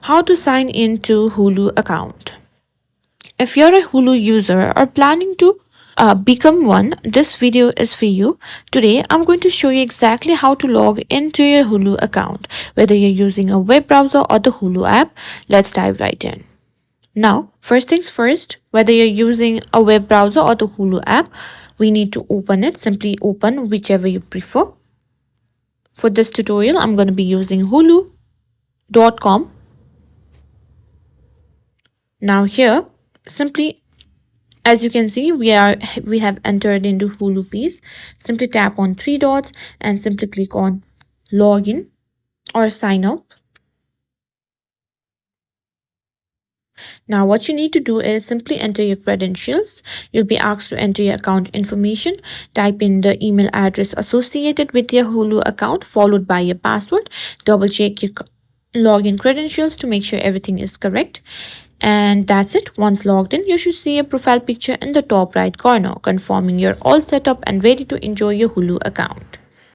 How to sign into Hulu account. If you're a Hulu user or planning to become one, this video is for you. Today, I'm going to show you exactly how to log into your Hulu account, whether you're using a web browser or the Hulu app. Let's dive right in. Now, first things first, whether you're using a web browser or the Hulu app, we need to open it. Simply open whichever you prefer. For this tutorial, I'm going to be using hulu.com. Now here, simply as you can see, we have entered into Hulu piece. Simply tap on three dots and simply click on login or sign up. Now what you need to do is simply enter your credentials. You'll be asked to enter your account information. Type in the email address associated with your Hulu account followed by your password. Double check your login credentials to make sure everything is correct. And that's it. Once logged in, you should see a profile picture in the top right corner confirming you're all set up and ready to enjoy your Hulu account.